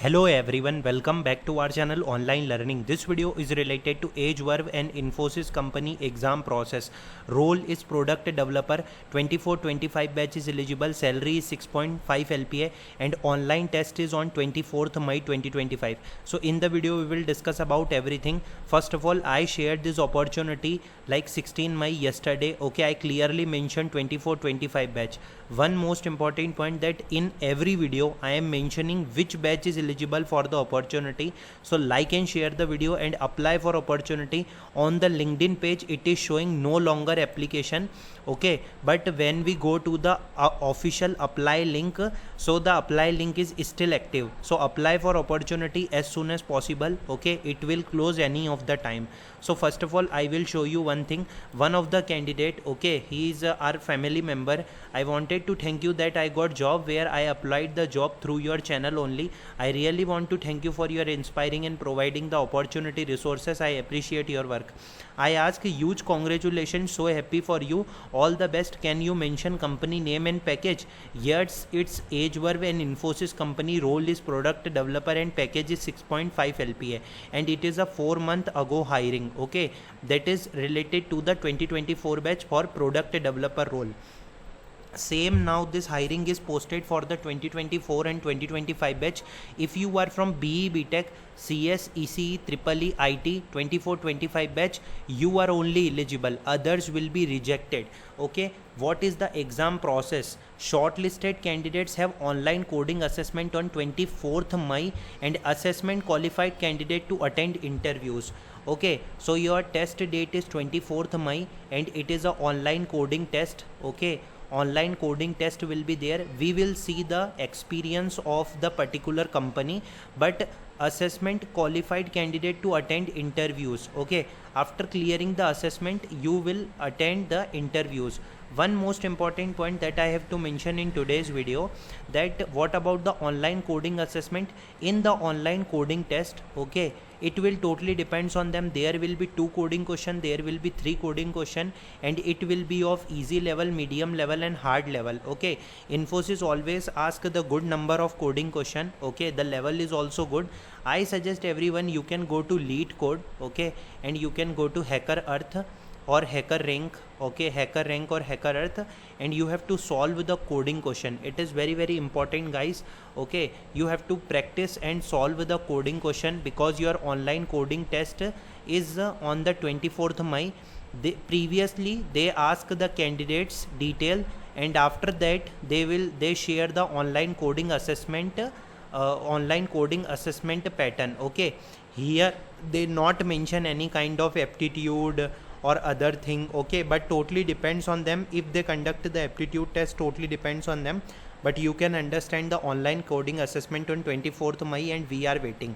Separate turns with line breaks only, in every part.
Hello everyone, welcome back to our channel Online Learning. This video is related to Age Verve and Infosys company exam process. Role is product developer. 24-25 batch is eligible. Salary is 6.5 LPA and online test is on 24th May 2025. So in the video we will discuss about everything. First of all, I shared this opportunity like 16 May yesterday. Okay, I clearly mentioned 24-25 batch. One most important point that in every video I am mentioning which batch is eligible for the opportunity. So like and share the video and apply for opportunity. On the LinkedIn page it is showing no longer application, okay, but when we go to the official apply link, so the apply link is still active. So apply for opportunity as soon as possible, okay, it will close any of the time. So first of all I will show you one thing. One of the candidate, okay, he is our family member. I wanted to thank you that I got job where I applied the job through your channel only. I really want to thank you for your inspiring and providing the opportunity resources. I appreciate your work. I ask huge congratulations, so happy for you, all the best. Can you mention company name and package? Yes, it's Age Verve and Infosys company. Role is product developer and package is 6.5 LPA and it is a 4-month ago hiring, okay, that is related to the 2024 batch for product developer role. Same now this hiring is posted for the 2024 and 2025 batch. If you are from BE BTech, CS, ECE, EEE, IT 24-25 batch, you are only eligible, others will be rejected, okay. What is the exam process? Shortlisted candidates have online coding assessment on 24th May and assessment qualified candidate to attend interviews, okay. So your test date is 24th May and it is a online coding test, okay. Online coding test will be there. We will see the experience of the particular company, but assessment qualified candidate to attend interviews, okay. After clearing the assessment you will attend the interviews. One most important point that I have to mention in today's video, that what about the online coding assessment? In the online coding test, okay, it will totally depends on them. There will be 2 coding question, there will be 3 coding question, and it will be of easy level, medium level and hard level, okay. Infosys always ask the good number of coding question, okay, the level is also good. I suggest everyone you can go to Lead Code, okay, and you can go to Hacker Earth or Hacker Rank, okay, Hacker Rank or Hacker Earth, and you have to solve the coding question. It is very important guys, okay. You have to practice and solve the coding question because your online coding test is on the 24th May. Previously they ask the candidates detail and after that they share the online coding assessment pattern, okay. Here they not mention any kind of aptitude or other thing, okay, but totally depends on them. If they conduct the aptitude test, totally depends on them, but you can understand the online coding assessment on 24th May and we are waiting.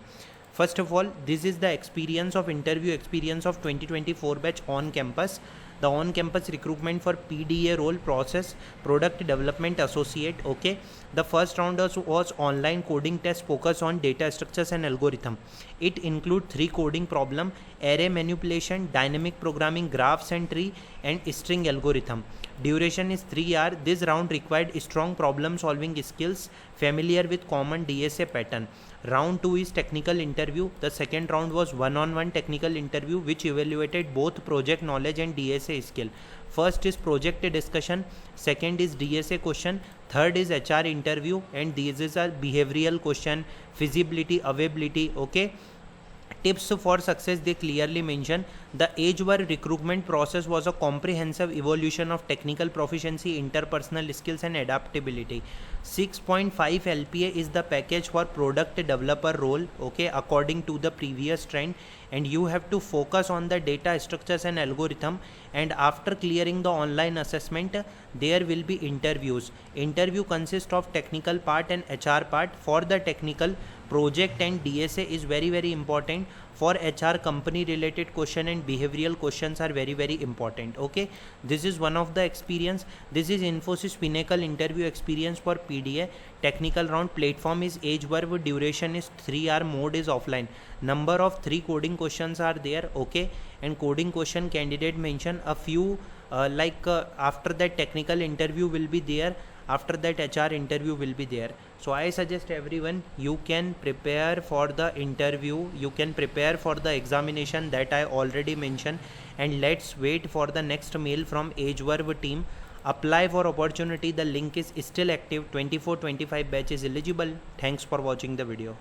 First of all, this is the experience of interview experience of 2024 batch on campus. The on-campus recruitment for PDA role process product development associate, okay. The first round was online coding test focus on data structures and algorithm. It include 3 coding problem: array manipulation, dynamic programming, graphs and tree, and string algorithm. Duration is 3 hours. This round required strong problem solving skills, familiar with common DSA pattern. Round 2 is technical interview. The second round was one-on-one technical interview which evaluated both project knowledge and DSA skill. First is project discussion, second is DSA question, third is HR interview, and these are behavioral question, feasibility, availability, okay. Tips for success they clearly mention. The Age Verve recruitment process was a comprehensive evolution of technical proficiency, interpersonal skills and adaptability. 6.5 LPA is the package for product developer role, okay, according to the previous trend, and you have to focus on the data structures and algorithm, and after clearing the online assessment there will be interviews. Interview consists of technical part and HR part. For the technical, project and DSA is very important. For HR, company related question and behavioral questions are very important, okay. This is one of the experience. This is Infosys Pinnacle interview experience for PDA. Technical round platform is Age Verve, duration is 3 hour, mode is offline. Number of 3 coding questions are there, okay, and coding question candidate mention a few after that technical interview will be there. After that, HR interview will be there. So I suggest everyone, you can prepare for the interview, you can prepare for the examination that I already mentioned, and let's wait for the next mail from AgeVerve team. Apply for opportunity. The link is still active. 24-25 batch is eligible. Thanks for watching the video.